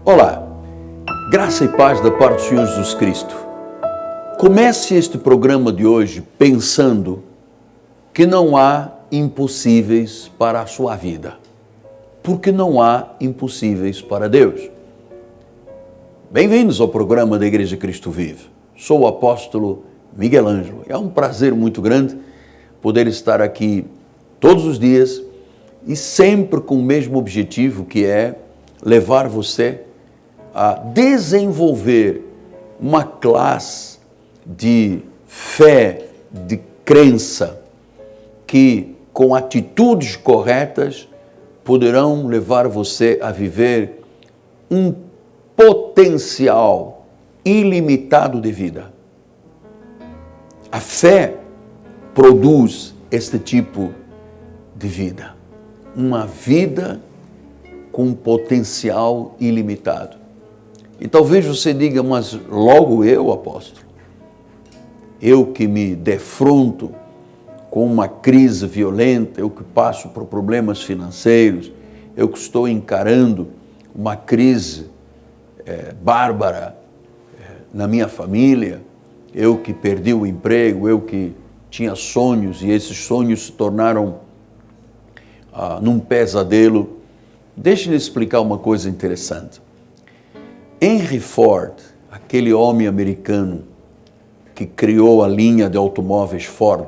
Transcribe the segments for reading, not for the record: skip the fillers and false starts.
Olá, graça e paz da parte do Senhor Jesus Cristo. Comece este programa de hoje pensando que não há impossíveis para a sua vida, porque não há impossíveis para Deus. Bem-vindos ao programa da Igreja Cristo Vive. Sou o apóstolo Miguel Ângelo. É um prazer muito grande poder estar aqui todos os dias e sempre com o mesmo objetivo, que é levar você a desenvolver uma classe de fé, de crença, que com atitudes corretas poderão levar você a viver um potencial ilimitado de vida. A fé produz este tipo de vida, uma vida com potencial ilimitado. E talvez você diga, mas logo eu, apóstolo, eu que me defronto com uma crise violenta, eu que passo por problemas financeiros, eu que estou encarando uma crise bárbara na minha família, eu que perdi o emprego, eu que tinha sonhos e esses sonhos se tornaram num pesadelo. Deixe-me explicar uma coisa interessante. Henry Ford, aquele homem americano que criou a linha de automóveis Ford,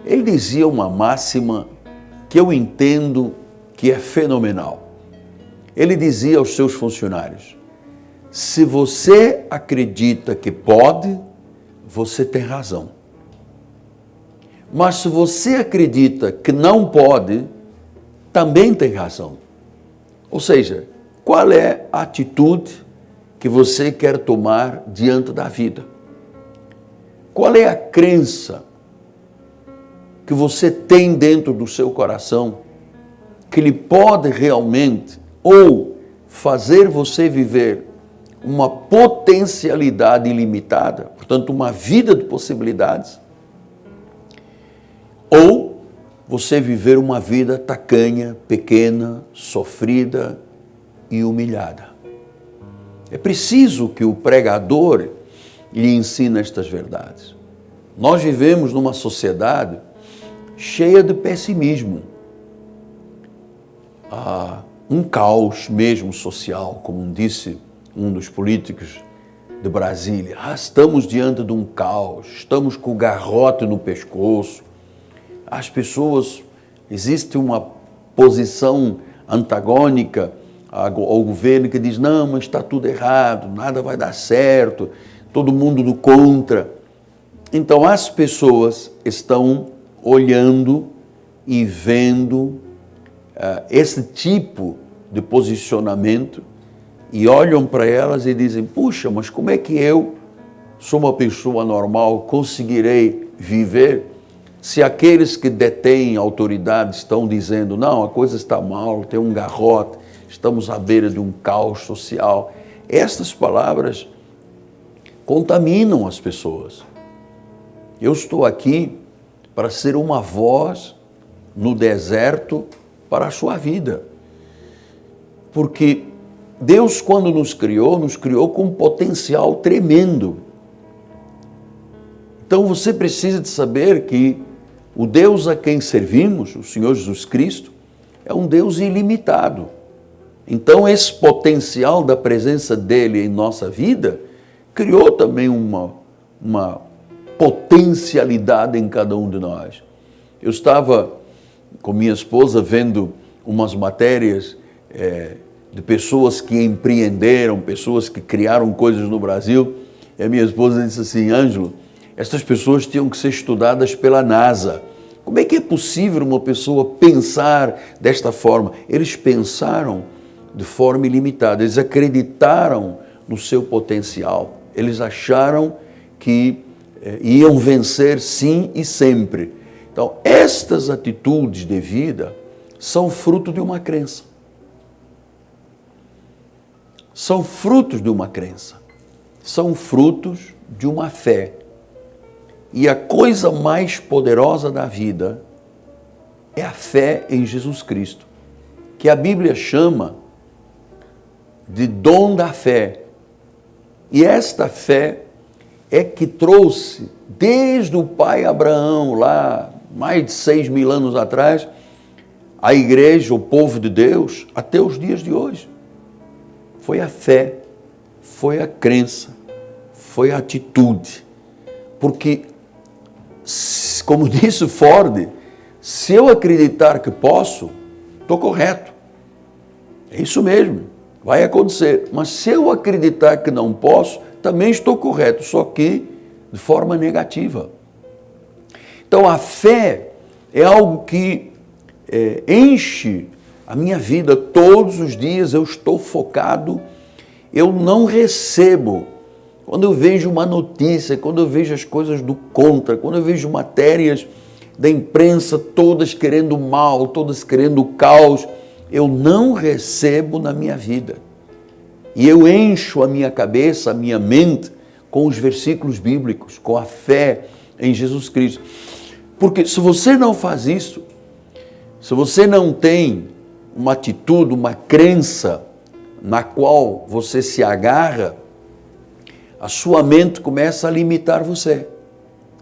ele dizia uma máxima que eu entendo que é fenomenal. Ele dizia aos seus funcionários: se você acredita que pode, você tem razão. Mas se você acredita que não pode, também tem razão. Ou seja, qual é a atitude que você quer tomar diante da vida? Qual é a crença que você tem dentro do seu coração que lhe pode realmente ou fazer você viver uma potencialidade ilimitada, portanto, uma vida de possibilidades, ou você viver uma vida tacanha, pequena, sofrida e humilhada? É preciso que o pregador lhe ensine estas verdades. Nós vivemos numa sociedade cheia de pessimismo. Há um caos mesmo social, como disse um dos políticos de Brasília. Estamos diante de um caos, estamos com o garrote no pescoço. As pessoas, existe uma posição antagônica ao governo que diz, não, mas está tudo errado, nada vai dar certo, todo mundo do contra. Então as pessoas estão olhando e vendo esse tipo de posicionamento e olham para elas e dizem, puxa, mas como é que eu sou uma pessoa normal, conseguirei viver se aqueles que detêm autoridade estão dizendo, não, a coisa está mal, tem um garrote, estamos à beira de um caos social? Estas palavras contaminam as pessoas. Eu estou aqui para ser uma voz no deserto para a sua vida. Porque Deus, quando nos criou com um potencial tremendo. Então você precisa de saber que o Deus a quem servimos, o Senhor Jesus Cristo, é um Deus ilimitado. Então esse potencial da presença dele em nossa vida criou também uma potencialidade em cada um de nós. Eu estava com minha esposa vendo umas matérias de pessoas que empreenderam, pessoas que criaram coisas no Brasil, e a minha esposa disse assim, Ângelo, estas pessoas tinham que ser estudadas pela NASA. Como é que é possível uma pessoa pensar desta forma? Eles pensaram de forma ilimitada, eles acreditaram no seu potencial, eles acharam que iam vencer sim e sempre. Então, estas atitudes de vida são fruto de uma crença. São frutos de uma crença. São frutos de uma fé. E a coisa mais poderosa da vida é a fé em Jesus Cristo, que a Bíblia chama de dom da fé. E esta fé é que trouxe, desde o pai Abraão, lá mais de 6.000 anos atrás, a igreja, o povo de Deus, até os dias de hoje. Foi a fé, foi a crença, foi a atitude. Porque, como disse Ford, se eu acreditar que posso, estou correto. É isso mesmo, vai acontecer. Mas se eu acreditar que não posso, também estou correto, só que de forma negativa. Então a fé é algo que enche a minha vida. Todos os dias eu estou focado, eu não recebo. Quando eu vejo uma notícia, quando eu vejo as coisas do contra, quando eu vejo matérias da imprensa todas querendo mal, todas querendo caos, eu não recebo na minha vida. E eu encho a minha cabeça, a minha mente, com os versículos bíblicos, com a fé em Jesus Cristo. Porque se você não faz isso, se você não tem uma atitude, uma crença na qual você se agarra, a sua mente começa a limitar você,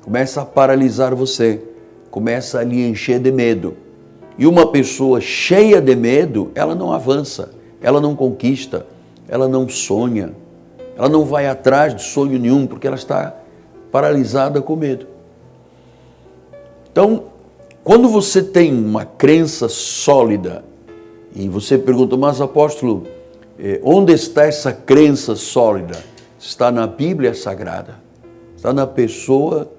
começa a paralisar você, começa a lhe encher de medo. E uma pessoa cheia de medo, ela não avança, ela não conquista, ela não sonha, ela não vai atrás de sonho nenhum, porque ela está paralisada com medo. Então, quando você tem uma crença sólida, e você pergunta, mas apóstolo, onde está essa crença sólida? Está na Bíblia Sagrada, está na pessoa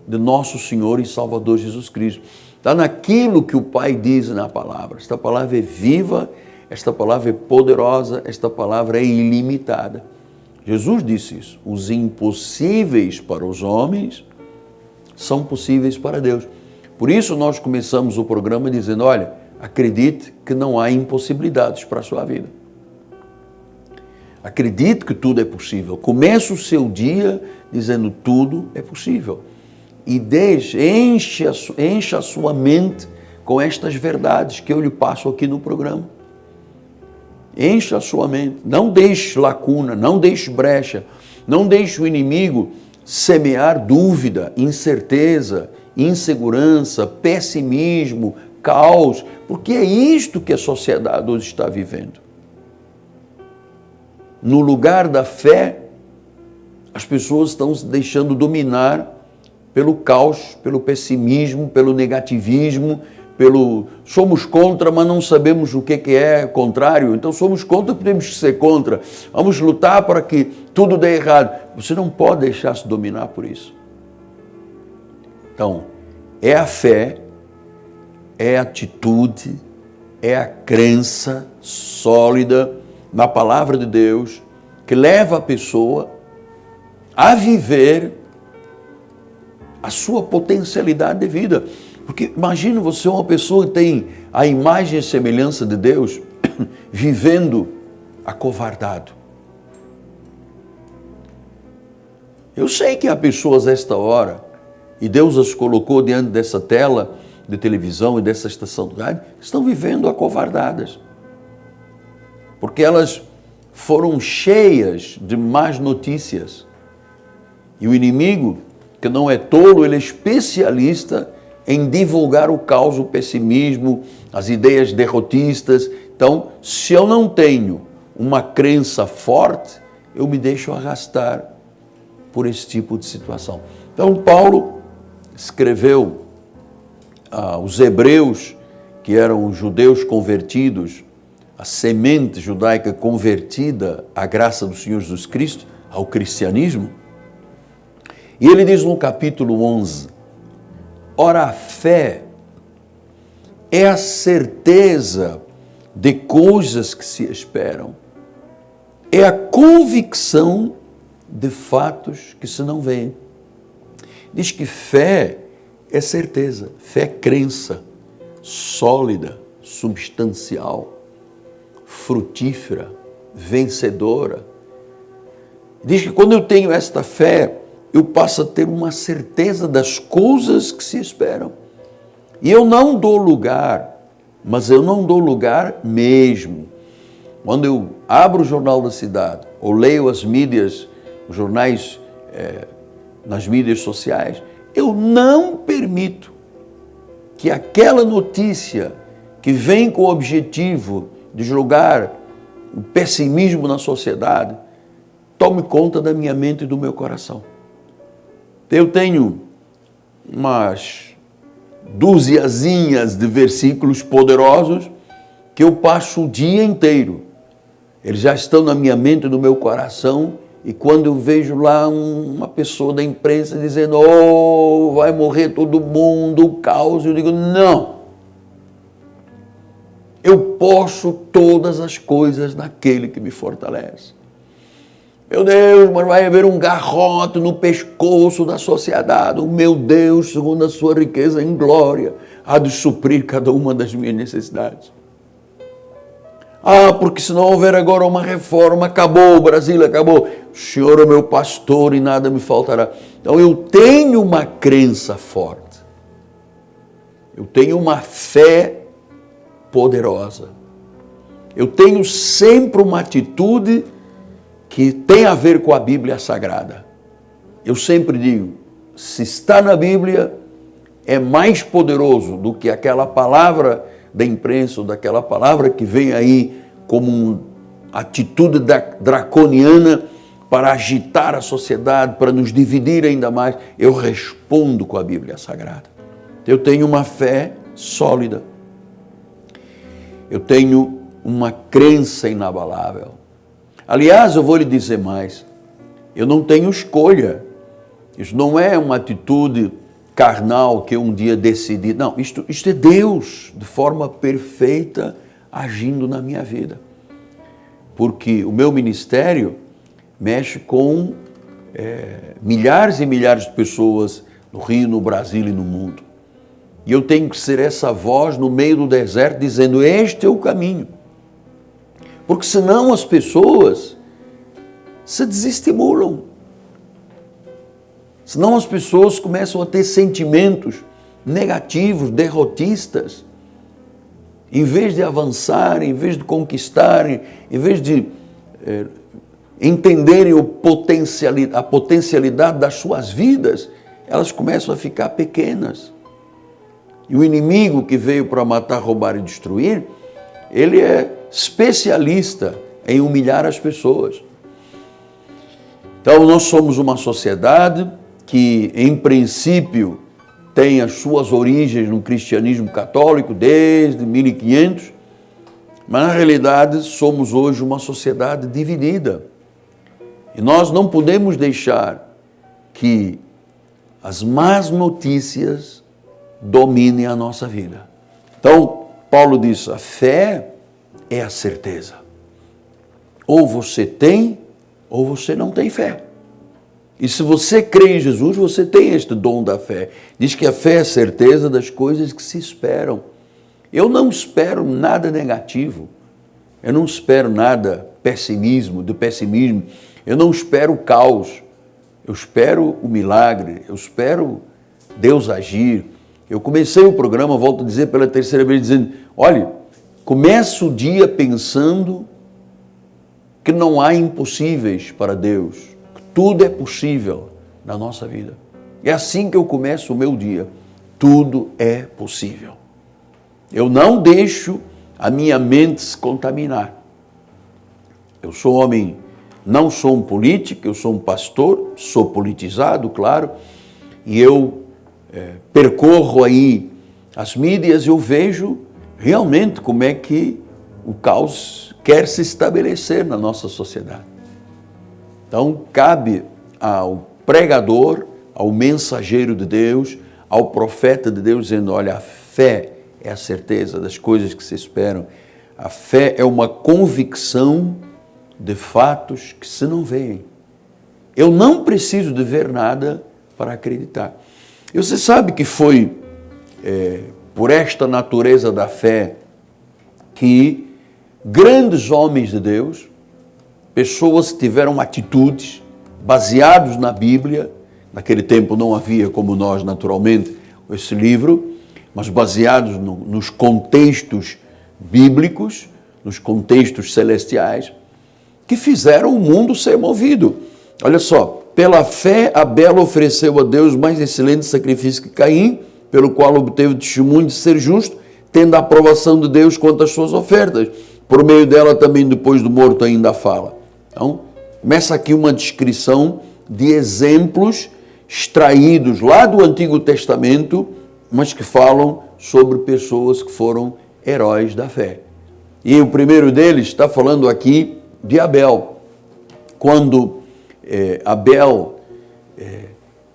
de nosso Senhor e Salvador Jesus Cristo. Está naquilo que o Pai diz na palavra. Esta palavra é viva, esta palavra é poderosa, esta palavra é ilimitada. Jesus disse isso. Os impossíveis para os homens são possíveis para Deus. Por isso nós começamos o programa dizendo, olha, acredite que não há impossibilidades para a sua vida. Acredite que tudo é possível. Comece o seu dia dizendo tudo é possível. E encha a sua mente com estas verdades que eu lhe passo aqui no programa. Encha a sua mente. Não deixe lacuna, não deixe brecha, não deixe o inimigo semear dúvida, incerteza, insegurança, pessimismo, caos, porque é isto que a sociedade hoje está vivendo. No lugar da fé, as pessoas estão se deixando dominar pelo caos, pelo pessimismo, pelo negativismo, somos contra, mas não sabemos o que é contrário, então somos contra, podemos ser contra, vamos lutar para que tudo dê errado. Você não pode deixar-se dominar por isso. Então, é a fé, é a atitude, é a crença sólida na palavra de Deus que leva a pessoa a viver a sua potencialidade de vida. Porque imagina você uma pessoa que tem a imagem e semelhança de Deus vivendo acovardado. Eu sei que há pessoas a esta hora, e Deus as colocou diante dessa tela de televisão e dessa estação de rádio, que estão vivendo acovardadas. Porque elas foram cheias de más notícias. E o inimigo, que não é tolo, ele é especialista em divulgar o caos, o pessimismo, as ideias derrotistas. Então, se eu não tenho uma crença forte, eu me deixo arrastar por esse tipo de situação. Então, Paulo escreveu aos hebreus, que eram os judeus convertidos, a semente judaica convertida à graça do Senhor Jesus Cristo, ao cristianismo. E ele diz no capítulo 11, ora, a fé é a certeza de coisas que se esperam, é a convicção de fatos que se não veem. Diz que fé é certeza, fé é crença sólida, substancial, frutífera, vencedora. Diz que quando eu tenho esta fé, eu passo a ter uma certeza das coisas que se esperam. E eu não dou lugar, mas eu não dou lugar mesmo. quando eu abro o Jornal da Cidade, ou leio as mídias, os jornais nas mídias sociais, eu não permito que aquela notícia que vem com o objetivo de jogar o pessimismo na sociedade tome conta da minha mente e do meu coração. Eu tenho umas duziazinhas de versículos poderosos que eu passo o dia inteiro. Eles já estão na minha mente e no meu coração, e quando eu vejo lá uma pessoa da imprensa dizendo, oh, vai morrer todo mundo, o caos, eu digo, não. Eu posso todas as coisas naquele que me fortalece. Meu Deus, mas vai haver um garrote no pescoço da sociedade. O meu Deus, segundo a sua riqueza em glória, há de suprir cada uma das minhas necessidades. Ah, porque se não houver agora uma reforma, acabou, o Brasil acabou. O Senhor é meu pastor e nada me faltará. Então eu tenho uma crença forte. Eu tenho uma fé poderosa. Eu tenho sempre uma atitude que tem a ver com a Bíblia Sagrada. Eu sempre digo, se está na Bíblia, é mais poderoso do que aquela palavra da imprensa, ou daquela palavra que vem aí como uma atitude draconiana para agitar a sociedade, para nos dividir ainda mais. Eu respondo com a Bíblia Sagrada. Eu tenho uma fé sólida. Eu tenho uma crença inabalável. Aliás, eu vou lhe dizer mais, eu não tenho escolha. Isso não é uma atitude carnal que eu um dia decidi. Não, isto é Deus, de forma perfeita, agindo na minha vida. Porque o meu ministério mexe com milhares e milhares de pessoas no Rio, no Brasil e no mundo. E eu tenho que ser essa voz no meio do deserto, dizendo, este é o caminho. Porque senão as pessoas se desestimulam. Senão as pessoas começam a ter sentimentos negativos, derrotistas. Em vez de avançarem, em vez de conquistarem, em vez de entenderem a potencialidade das suas vidas, elas começam a ficar pequenas. E o inimigo que veio para matar, roubar e destruir, ele é especialista em humilhar as pessoas. Então, nós somos uma sociedade que, em princípio, tem as suas origens no cristianismo católico desde 1500, mas, na realidade, somos hoje uma sociedade dividida. E nós não podemos deixar que as más notícias dominem a nossa vida. Então, Paulo diz, a fé é a certeza. Ou você tem, ou você não tem fé. E se você crê em Jesus, você tem este dom da fé. Diz que a fé é a certeza das coisas que se esperam. Eu não espero nada negativo. Eu não espero nada do pessimismo. Eu não espero o caos. Eu espero o milagre. Eu espero Deus agir. Eu comecei o programa, volto a dizer pela terceira vez, dizendo, olha, começa o dia pensando que não há impossíveis para Deus, que tudo é possível na nossa vida. É assim que eu começo o meu dia. Tudo é possível. Eu não deixo a minha mente se contaminar. Eu sou homem, não sou um político, eu sou um pastor, sou politizado, claro, e eu percorro aí as mídias e eu vejo realmente como é que o caos quer se estabelecer na nossa sociedade. Então, cabe ao pregador, ao mensageiro de Deus, ao profeta de Deus, dizendo, olha, a fé é a certeza das coisas que se esperam. A fé é uma convicção de fatos que se não veem. Eu não preciso de ver nada para acreditar. E você sabe que foi por esta natureza da fé que grandes homens de Deus, pessoas que tiveram atitudes baseadas na Bíblia, naquele tempo não havia como nós naturalmente esse livro, mas baseados nos contextos bíblicos, nos contextos celestiais, que fizeram o mundo ser movido. Olha só, pela fé Abel ofereceu a Deus mais excelente sacrifício que Caim, pelo qual obteve o testemunho de ser justo, tendo a aprovação de Deus quanto às suas ofertas. Por meio dela também depois do morto ainda fala. Então, começa aqui uma descrição de exemplos extraídos lá do Antigo Testamento, mas que falam sobre pessoas que foram heróis da fé. E o primeiro deles está falando aqui de Abel. Quando Abel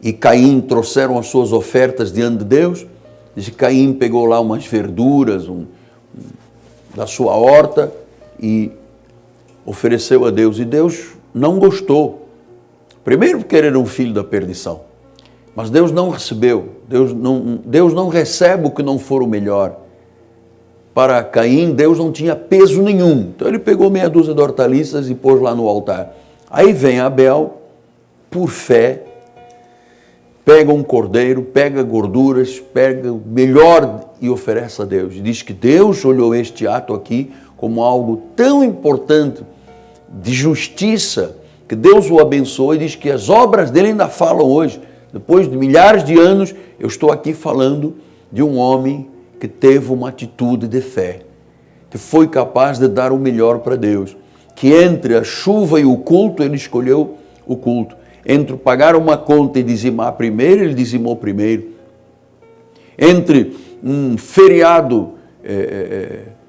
e Caim trouxeram as suas ofertas diante de Deus, diz que Caim pegou lá umas verduras da sua horta e ofereceu a Deus. E Deus não gostou. Primeiro porque ele era um filho da perdição. Mas Deus não recebeu. Deus não recebe o que não for o melhor. Para Caim, Deus não tinha peso nenhum. Então ele pegou meia dúzia de hortaliças e pôs lá no altar. Aí vem Abel, por fé, pega um cordeiro, pega gorduras, pega o melhor e oferece a Deus. E diz que Deus olhou este ato aqui como algo tão importante, de justiça, que Deus o abençoou e diz que as obras dele ainda falam hoje. Depois de milhares de anos, eu estou aqui falando de um homem que teve uma atitude de fé, que foi capaz de dar o melhor para Deus, que entre a chuva e o culto, ele escolheu o culto. Entre pagar uma conta e dizimar primeiro, ele dizimou primeiro. Entre um feriado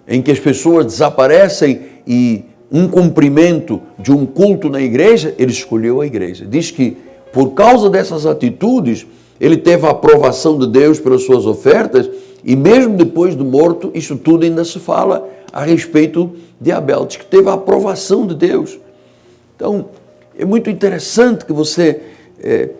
em que as pessoas desaparecem e um cumprimento de um culto na igreja, ele escolheu a igreja. Diz que por causa dessas atitudes, ele teve a aprovação de Deus pelas suas ofertas, e mesmo depois do morto, isso tudo ainda se fala a respeito de Abel, diz que teve a aprovação de Deus. Então, é muito interessante que você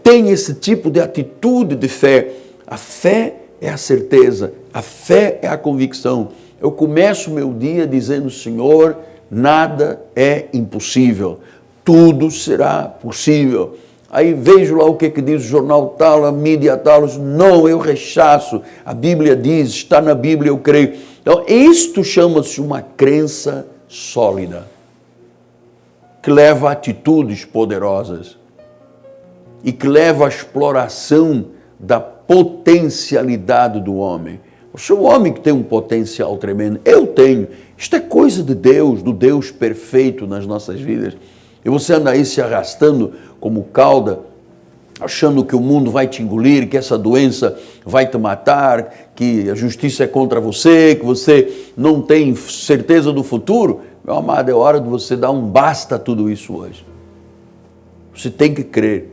tenha esse tipo de atitude de fé. A fé é a certeza, a fé é a convicção. Eu começo o meu dia dizendo, Senhor, nada é impossível, tudo será possível. Aí vejo lá o que diz o jornal tal, a mídia tal, não, eu rechaço, a Bíblia diz, está na Bíblia, eu creio. Então, isto chama-se uma crença sólida, que leva a atitudes poderosas e que leva à exploração da potencialidade do homem. Eu sou um homem que tem um potencial tremendo, eu tenho. Isto é coisa de Deus, do Deus perfeito nas nossas vidas. E você anda aí se arrastando como cauda, achando que o mundo vai te engolir, que essa doença vai te matar, que a justiça é contra você, que você não tem certeza do futuro. Meu amado, é hora de você dar um basta a tudo isso hoje. Você tem que crer.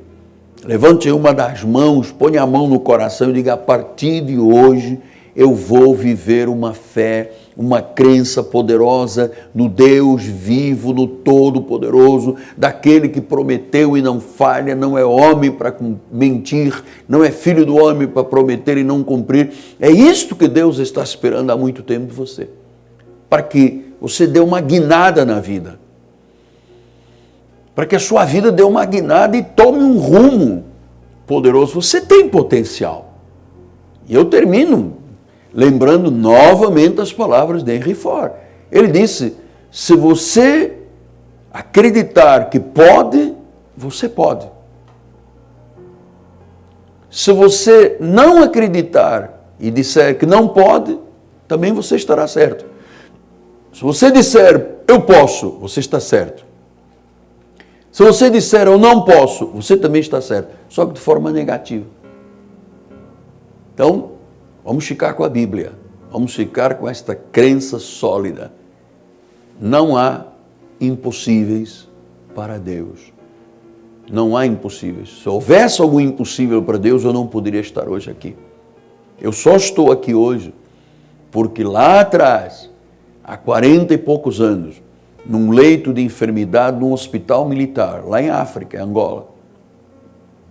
Levante uma das mãos, ponha a mão no coração e diga, a partir de hoje eu vou viver uma fé, uma crença poderosa no Deus vivo, no Todo-Poderoso, daquele que prometeu e não falha, não é homem para mentir, não é filho do homem para prometer e não cumprir. É isto que Deus está esperando há muito tempo de você, para que você dê uma guinada na vida, para que a sua vida dê uma guinada e tome um rumo poderoso. Você tem potencial. E eu termino lembrando novamente as palavras de Henry Ford. Ele disse, se você acreditar que pode, você pode. Se você não acreditar e disser que não pode, também você estará certo. Se você disser, eu posso, você está certo. Se você disser, eu não posso, você também está certo, só que de forma negativa. Então, vamos ficar com a Bíblia, vamos ficar com esta crença sólida. Não há impossíveis para Deus. Não há impossíveis. Se houvesse algum impossível para Deus, eu não poderia estar hoje aqui. Eu só estou aqui hoje porque lá atrás, há 40 e poucos anos, num leito de enfermidade num hospital militar, lá em África, em Angola,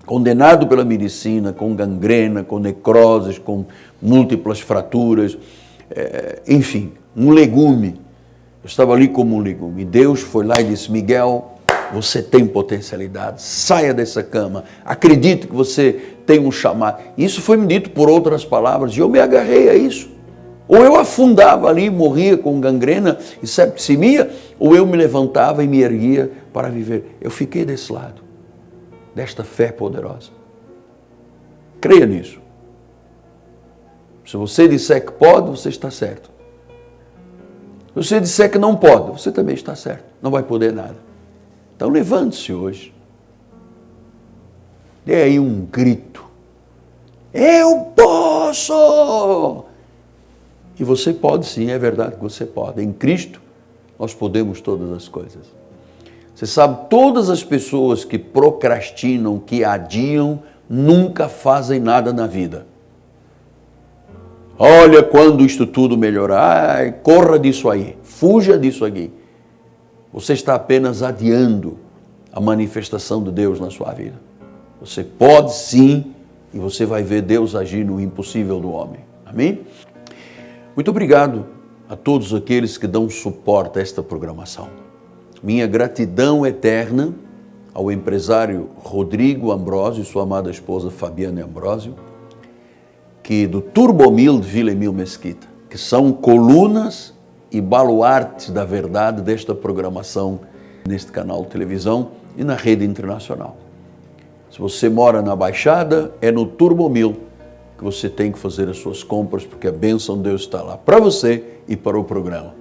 condenado pela medicina, com gangrena, com necroses, com múltiplas fraturas, enfim, um legume. Eu estava ali como um legume. E Deus foi lá e disse, Miguel, você tem potencialidade, saia dessa cama, acredite que você tem um chamado. Isso foi me dito por outras palavras e eu me agarrei a isso. Ou eu afundava ali, morria com gangrena e septicemia, ou eu me levantava e me erguia para viver. Eu fiquei desse lado, desta fé poderosa. Creia nisso. Se você disser que pode, você está certo. Se você disser que não pode, você também está certo. Não vai poder nada. Então levante-se hoje. Dê aí um grito. Eu posso! E você pode sim, é verdade que você pode. Em Cristo, nós podemos todas as coisas. Você sabe, todas as pessoas que procrastinam, que adiam, nunca fazem nada na vida. Olha, quando isto tudo melhorar, corra disso aí, fuja disso aqui. Você está apenas adiando a manifestação de Deus na sua vida. Você pode sim, e você vai ver Deus agir no impossível do homem. Amém? Muito obrigado a todos aqueles que dão suporte a esta programação. Minha gratidão eterna ao empresário Rodrigo Ambrósio e sua amada esposa Fabiana Ambrósio, que do Turbomil de Vila Emil Mesquita, que são colunas e baluartes da verdade desta programação neste canal de televisão e na rede internacional. Se você mora na Baixada, é no Turbomil que você tem que fazer as suas compras, porque a bênção de Deus está lá para você e para o programa.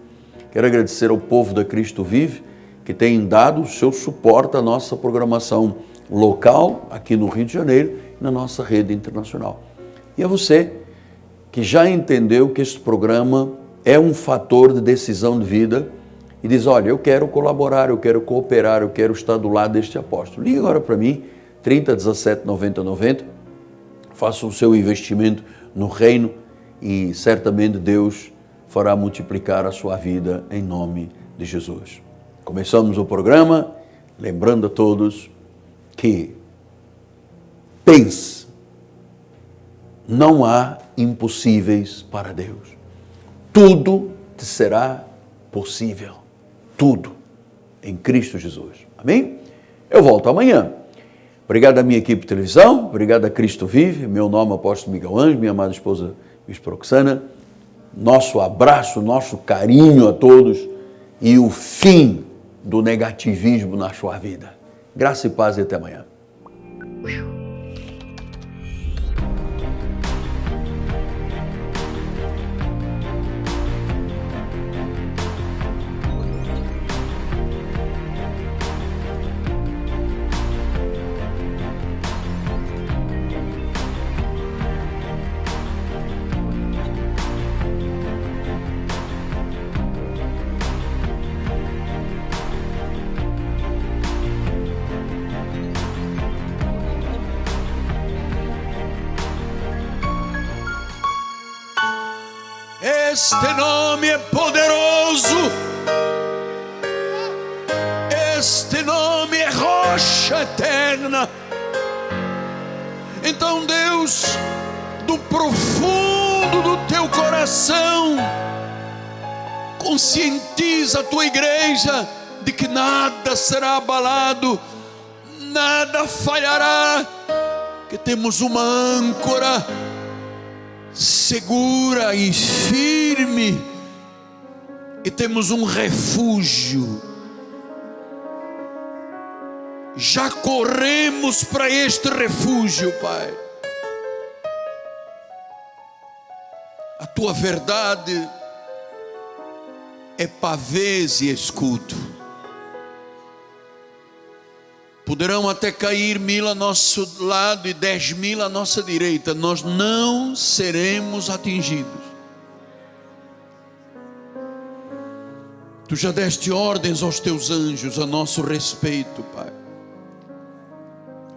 Quero agradecer ao povo da Cristo Vive, que tem dado o seu suporte à nossa programação local, aqui no Rio de Janeiro, e na nossa rede internacional. E a você, que já entendeu que este programa é um fator de decisão de vida e diz, olha, eu quero colaborar, eu quero cooperar, eu quero estar do lado deste apóstolo. Liga agora para mim, 30 17 90 90, faça o seu investimento no reino e certamente Deus fará multiplicar a sua vida em nome de Jesus. Começamos o programa lembrando a todos que pense, não há impossíveis para Deus. Tudo te será possível. Tudo em Cristo Jesus. Amém? Eu volto amanhã. Obrigado à minha equipe de televisão, obrigado a Cristo Vive, meu nome é Apóstolo Miguel Anjo, minha amada esposa Bispo Roxana. Nosso abraço, nosso carinho a todos e o fim do negativismo na sua vida. Graça e paz e até amanhã. Este nome é poderoso, este nome é rocha eterna. Então Deus, do profundo do teu coração, conscientiza a tua igreja de que nada será abalado, nada falhará, que temos uma âncora segura e firme, e temos um refúgio. Já corremos para este refúgio, Pai. A tua verdade é pavês e escudo. Poderão até cair 1000 a nosso lado e 10.000 à nossa direita, nós não seremos atingidos. Tu já deste ordens aos teus anjos a nosso respeito, Pai,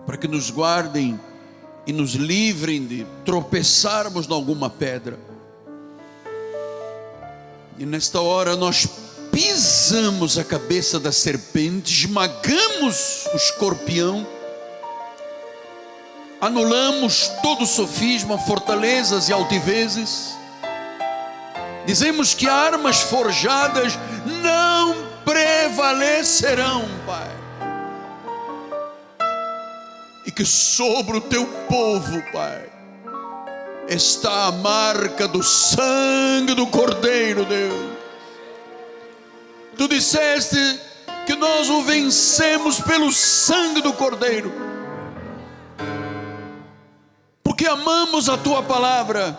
para que nos guardem e nos livrem de tropeçarmos em alguma pedra. E nesta hora nós pisamos a cabeça da serpente, esmagamos o escorpião, anulamos todo sofisma, fortalezas e altivezes. Dizemos que armas forjadas não prevalecerão, Pai. E que sobre o teu povo, Pai, está a marca do sangue do Cordeiro, Deus. Tu disseste que nós o vencemos pelo sangue do Cordeiro, porque amamos a tua palavra.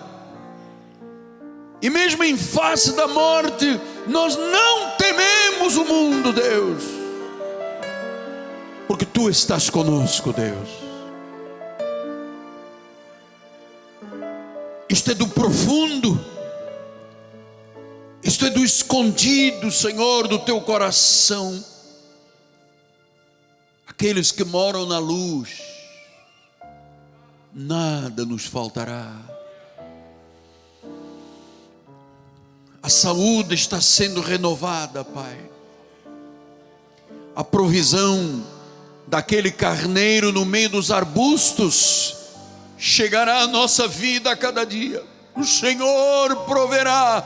E mesmo em face da morte, nós não tememos o mundo, Deus, porque tu estás conosco, Deus. Isto é do profundo, isto é do escondido, Senhor, do teu coração. Aqueles que moram na luz, nada nos faltará. A saúde está sendo renovada, Pai. A provisão daquele carneiro no meio dos arbustos chegará à nossa vida a cada dia. O Senhor proverá.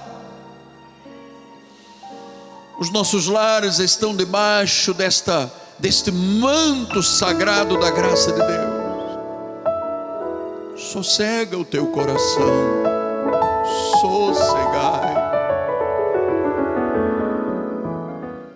Os nossos lares estão debaixo deste manto sagrado da graça de Deus. Sossega o teu coração, sossegai.